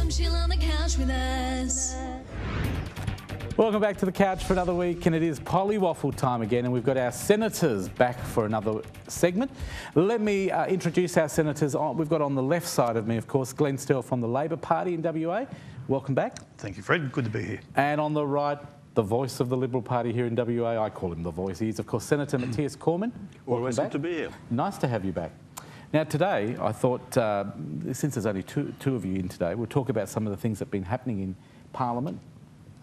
come chill on the couch with us. Welcome back to the couch for another week, and it is Pollie Waffle time again, and we've got our senators back for another segment. Let me introduce our senators. We've got on the left side of me, of course, Glenn Steele from the Labor Party in WA. Welcome back. Thank you, Fred. Good to be here. And on the right, the voice of the Liberal Party here in WA. I call him the voice. He's, of course, Senator Matthias Cormann. Always good to be here. Nice to have you back. Now, today, I thought, since there's only two of you in today, we'll talk about some of the things that have been happening in Parliament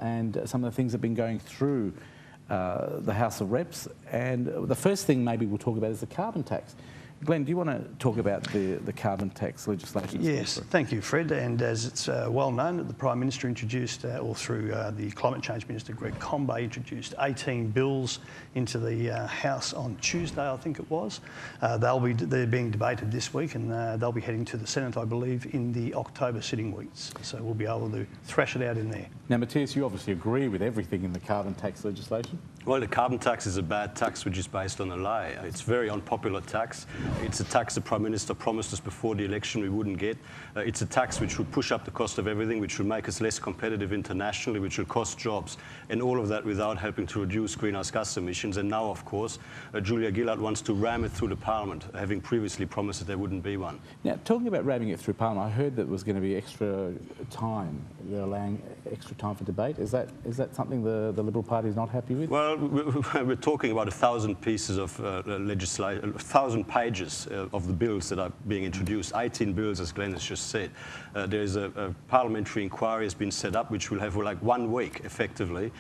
and some of the things that have been going through the House of Reps. And the first thing maybe we'll talk about is the carbon tax. Glenn, do you want to talk about the carbon tax legislation? Yes, thank you, Fred. And as it's well known that the Prime Minister introduced, or through the Climate Change Minister, Greg Combay, introduced 18 bills into the House on Tuesday, I think it was. They're being debated this week, and they'll be heading to the Senate, I believe, in the October sitting weeks. So we'll be able to thrash it out in there. Now, Matthias, you obviously agree with everything in the carbon tax legislation? Well, the carbon tax is a bad tax which is based on a lie. It's a very unpopular tax. It's a tax the Prime Minister promised us before the election we wouldn't get. It's a tax which would push up the cost of everything, which will make us less competitive internationally, which will cost jobs, and all of that without helping to reduce greenhouse gas emissions. And now, of course, Julia Gillard wants to ram it through the Parliament, having previously promised that there wouldn't be one. Now, talking about ramming it through Parliament, I heard that was going to be extra time. They're allowing extra time for debate. Is that something the Liberal Party is not happy with? Well, we're talking about 1,000 pieces of legislation, 1,000 pages of the bills that are being introduced, 18 bills, as Glenn has just said. There's a parliamentary inquiry has been set up, which will have like 1 week, effectively,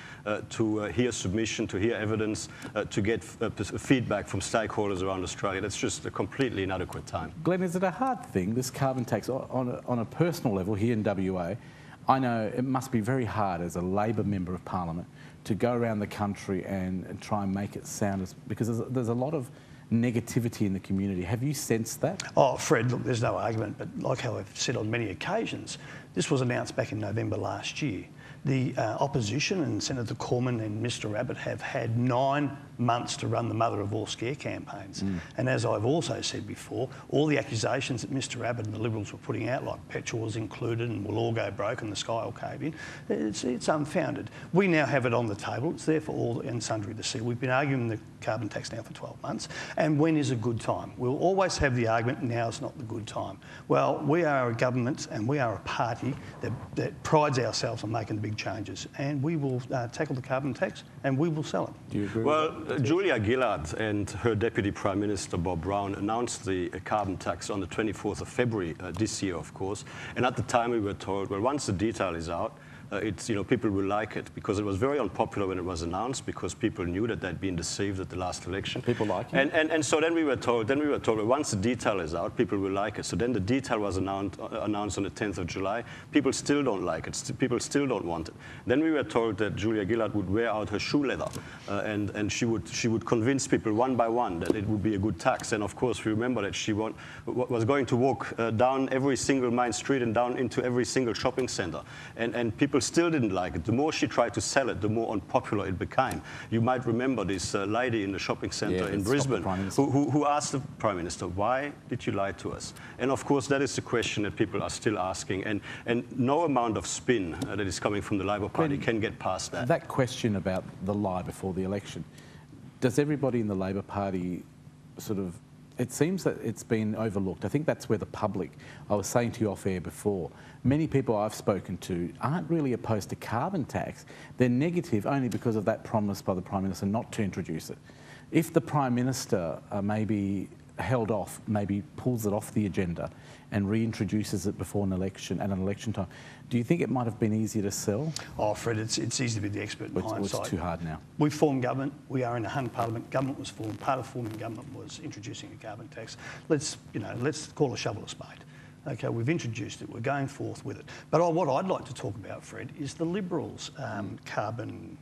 to hear submission, to hear evidence, to get feedback from stakeholders around Australia. That's just a completely inadequate time. Glenn, is it a hard thing, this carbon tax, on a personal level here in WA? I know it must be very hard as a Labor Member of Parliament to go around the country and try and make it sound because there's a lot of negativity in the community. Have you sensed that? Oh, Fred, look, there's no argument, but like how I've said on many occasions, this was announced back in November last year. The opposition and Senator Cormann and Mr Abbott have had 9 months to run the mother of all scare campaigns. And as I've also said before, all the accusations that Mr Abbott and the Liberals were putting out, like petrol was included and we'll all go broke and the sky will cave in, it's unfounded. We now have it on the table. It's there for all and sundry to see. We've been arguing the carbon tax now for 12 months. And when is a good time? We'll always have the argument, now's not the good time. Well, we are a government and we are a party that prides ourselves on making the big changes, and we will tackle the carbon tax and we will sell it. Do you agree? Well, Julia Gillard and her Deputy Prime Minister Bob Brown announced the carbon tax on the 24th of February this year, of course, and at the time we were told, well, once the detail is out, people will like it, because it was very unpopular when it was announced, because people knew that they'd been deceived at the last election. People like it. And so then we were told, well, once the detail is out, people will like it. So then the detail was announced on the 10th of July. People still don't like it. People still don't want it. Then we were told that Julia Gillard would wear out her shoe leather, and she would convince people one by one that it would be a good tax. And of course, we remember that she was going to walk down every single main street and down into every single shopping centre. And people still didn't like it. The more she tried to sell it, the more unpopular it became. You might remember this lady in the shopping centre in Brisbane who asked the Prime Minister, why did you lie to us? And of course, that is the question that people are still asking. And no amount of spin that is coming from the Labor Party can get past that. That question about the lie before the election, does everybody in the Labor Party sort of, it seems that it's been overlooked. I think that's where the public, I was saying to you off air before, many people I've spoken to aren't really opposed to carbon tax. They're negative only because of that promise by the Prime Minister not to introduce it. If the Prime Minister maybe held off, maybe pulls it off the agenda and reintroduces it before an election, at an election time, do you think it might have been easier to sell? Oh, Fred, it's easy to be the expert in hindsight. It's too hard now. We formed government. We are in a hung parliament. Government was formed. Part of forming government was introducing a carbon tax. Let's call a shovel a spade. Okay, we've introduced it. We're going forth with it. But what I'd like to talk about, Fred, is the Liberals' carbon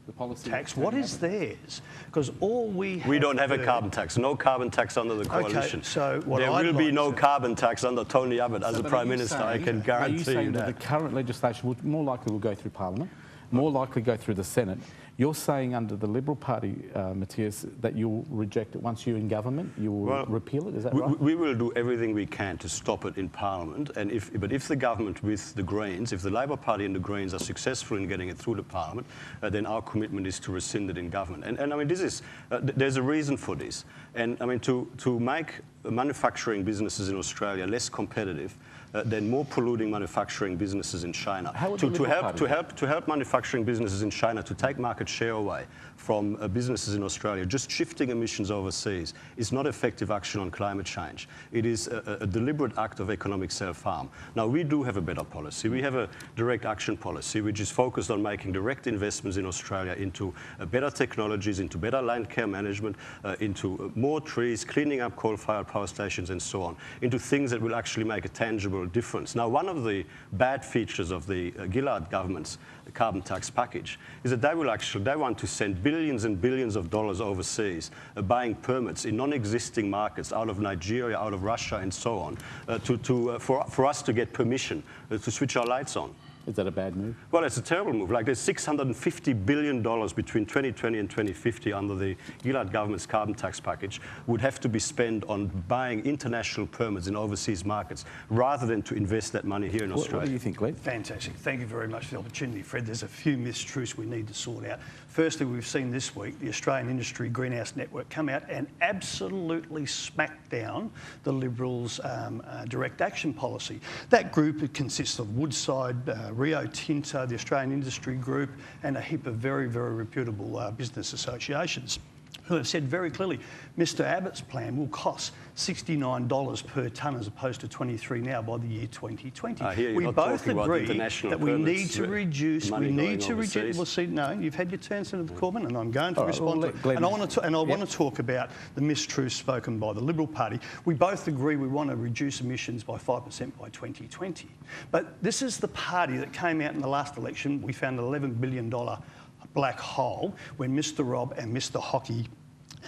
The policy tax. What is theirs? Because all we don't have a carbon tax. No carbon tax under the coalition. Okay, so what there will be no carbon tax under Tony Abbott as a Prime Minister. I can guarantee you that. The current legislation more likely will go through Parliament, more likely go through the Senate. You're saying under the Liberal Party, Matthias, that you'll reject it once you're in government, you will repeal it, is that right? We will do everything we can to stop it in Parliament, but if the government with the Greens, if the Labor Party and the Greens are successful in getting it through the Parliament, then our commitment is to rescind it in government. And I mean, this is, there's a reason for this. And I mean, to make manufacturing businesses in Australia less competitive, than more polluting manufacturing businesses in China. To help manufacturing businesses in China to take market share away from businesses in Australia, just shifting emissions overseas is not effective action on climate change. It is a deliberate act of economic self-harm. Now, we do have a better policy. We have a direct action policy, which is focused on making direct investments in Australia into better technologies, into better land care management, into more trees, cleaning up coal-fired power stations and so on, into things that will actually make a tangible difference. Now, one of the bad features of the Gillard government's carbon tax package is that they want to send billions and billions of dollars overseas, buying permits in non-existing markets out of Nigeria, out of Russia, and so on, for us to get permission to switch our lights on. Is that a bad move? Well, it's a terrible move. Like, there's $650 billion between 2020 and 2050 under the Gillard government's carbon tax package would have to be spent on buying international permits in overseas markets rather than to invest that money here in Australia. What do you think, Glenn? Fantastic. Thank you very much for the opportunity, Fred. There's a few mistruths we need to sort out. Firstly, we've seen this week the Australian Industry Greenhouse Network come out and absolutely smack down the Liberals' direct action policy. That group consists of Woodside, Rio Tinto, the Australian Industry Group, and a heap of very, very reputable business associations who have said very clearly Mr Abbott's plan will cost $69 per tonne as opposed to $23 now by the year 2020. We both agree that we need to reduce. Well, see, no, you've had your turn, Senator Corbyn, and I'm going to respond to it. And I want to talk about the mistruths spoken by the Liberal Party. We both agree we want to reduce emissions by 5% by 2020. But this is the party that came out in the last election. We found an $11 billion black hole when Mr Robb and Mr Hockey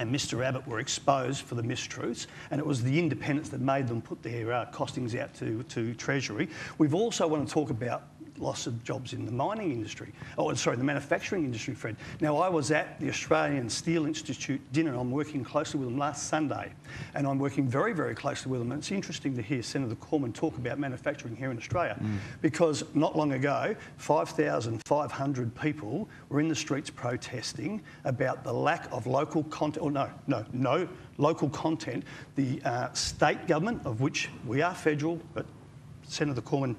and Mr Abbott were exposed for the mistruths, and it was the independents that made them put their costings out to Treasury. We've also want to talk about loss of jobs in the mining industry. Oh, sorry, the manufacturing industry, Fred. Now, I was at the Australian Steel Institute dinner. I'm working closely with them last Sunday, and I'm working very, very closely with them. And it's interesting to hear Senator Cormann talk about manufacturing here in Australia, because not long ago, 5,500 people were in the streets protesting about the lack of local content, or no local content. The state government, of which we are federal, but Senator Cormann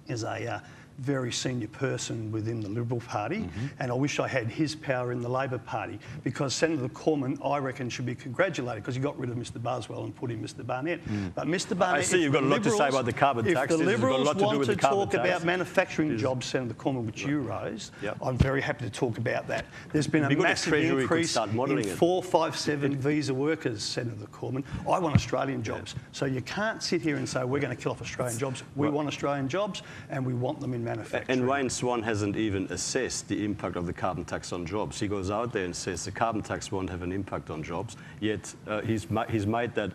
is a very senior person within the Liberal Party, and I wish I had his power in the Labor Party, because Senator Cormann, I reckon, should be congratulated because he got rid of Mr Boswell and put in Mr Barnett. But Mr Barnett, I see you've got a lot to say about the carbon tax. If the Liberals want to talk about manufacturing jobs, Senator Cormann, which you raised, I'm very happy to talk about that. There's been a massive increase in 457 visa workers, Senator Cormann. I want Australian jobs. So you can't sit here and say we're going to kill off Australian jobs. We want Australian jobs, and we want them in manufacturing. And Wayne Swan hasn't even assessed the impact of the carbon tax on jobs. He goes out there and says the carbon tax won't have an impact on jobs, yet he's made that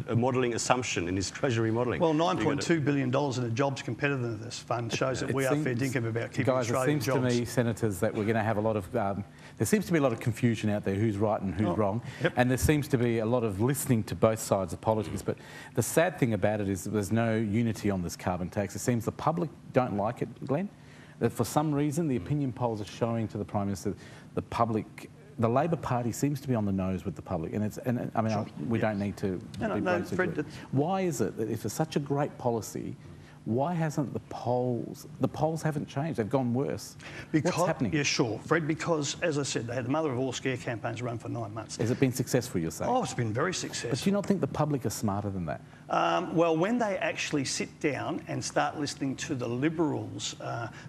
a modelling assumption in his Treasury modelling. Well, $9.2 billion in a jobs competitiveness fund shows that we are fair dinkum about keeping Australian jobs. Guys, it seems to me, Senators, that we're going to have a lot of... there seems to be a lot of confusion out there, who's right and who's wrong, and there seems to be a lot of listening to both sides of politics. But the sad thing about it is that there's no unity on this carbon tax. It seems the public don't like it, Glenn. That for some reason, the opinion polls are showing to the Prime Minister the public, the Labor Party seems to be on the nose with the public, and I mean, we don't need to be Fred, why is it that if it's such a great policy, why hasn't the polls haven't changed? They've gone worse. What's happening? Yeah, sure, Fred, because, as I said, they had the mother of all scare campaigns run for 9 months. Has it been successful, you're saying? Oh, it's been very successful. But do you not think the public are smarter than that? Well, when they actually sit down and start listening to the Liberals'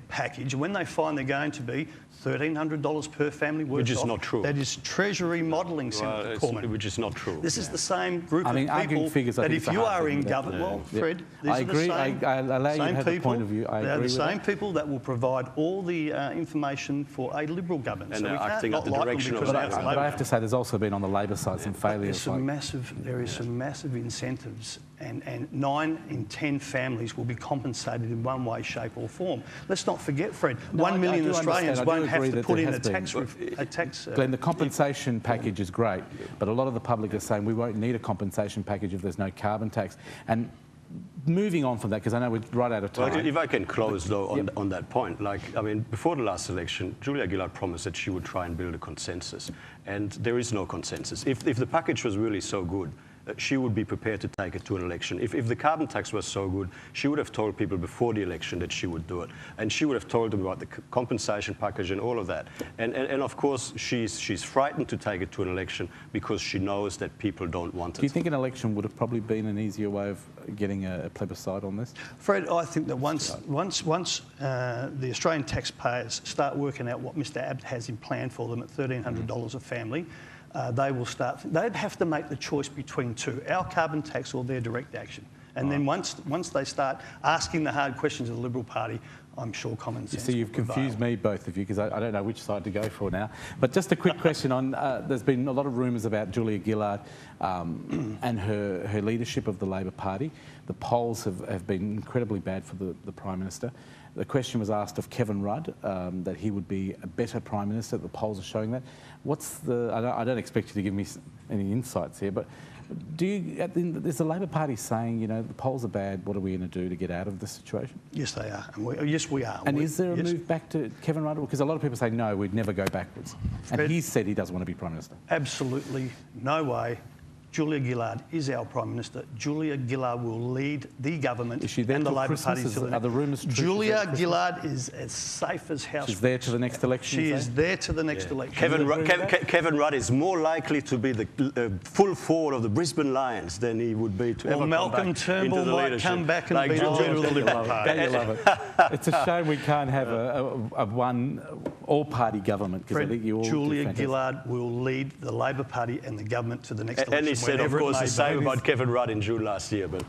package, when they find they're going to be $1,300 per family worth, which is not true. That is Treasury modelling, Senator Cormann. Which is not true. This is the same group of people figures, that if you are in government, well, Fred, I agree. I allow you to have a point of view. They're the same people that will provide all the information for a Liberal government. And so they're acting at the direction of But I have to say, there's also been on the Labor side some failures. There is some massive incentives and 9 in 10 families will be compensated in one way, shape or form. Let's not forget, Fred, No, 1 million I do Australians understand. I do won't have agree to that put there in has a tax. Glenn, the compensation package is great, but a lot of the public are saying we won't need a compensation package if there's no carbon tax. And moving on from that, because I know we're right out of time. Well, if I can close, though, on that point, before the last election, Julia Gillard promised that she would try and build a consensus, and there is no consensus. If the package was really so good, she would be prepared to take it to an election. If the carbon tax was so good, she would have told people before the election that she would do it. And she would have told them about the compensation package and all of that. And of course, she's frightened to take it to an election because she knows that people don't want it. Do you think an election would have probably been an easier way of getting a plebiscite on this? Fred, I think that once the Australian taxpayers start working out what Mr Abbott has in plan for them at $1,300 a family, they'd have to make the choice between two, our carbon tax or their direct action. And then once they start asking the hard questions of the Liberal Party, I'm sure common sense. You see, you've confused me, both of you, because I don't know which side to go for now. But just a quick question on, there's been a lot of rumours about Julia Gillard and her leadership of the Labor Party. The polls have been incredibly bad for the Prime Minister. The question was asked of Kevin Rudd, that he would be a better Prime Minister. The polls are showing that. I don't expect you to give me any insights here, but is the Labor Party saying, you know, the polls are bad, what are we going to do to get out of this situation? Yes, they are. And yes, we are. And is there a move back to Kevin Rudd? Because a lot of people say, no, we'd never go backwards. And he's said he doesn't want to be Prime Minister. Absolutely no way. Julia Gillard is our Prime Minister. Julia Gillard will lead the government and the Labor Party. Are the rumours true? Julia Gillard is as safe as house. She's there to the next election. She is there to the next election. Kevin Rudd is more likely to be the full forward of the Brisbane Lions than he would be to ever Malcolm Turnbull might come back and be the leader of the Liberal Party. Don't you love it? It's a shame we can't have a one all-party government, because I think you all Julia Gillard will lead the Labor Party and the government to the next election. And he said, of course, the same about Kevin Rudd in June last year. But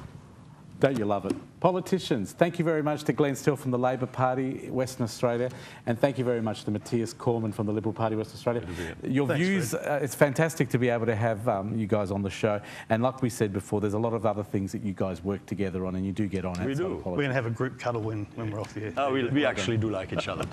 don't you love it? Politicians, thank you very much to Glenn Still from the Labor Party, Western Australia, and thank you very much to Matthias Cormann from the Liberal Party, Western Australia. Your views, it's fantastic to be able to have you guys on the show. And like we said before, there's a lot of other things that you guys work together on, and you do get on. We do. We're going to have a group cuddle when we're off the air. We actually do like each other.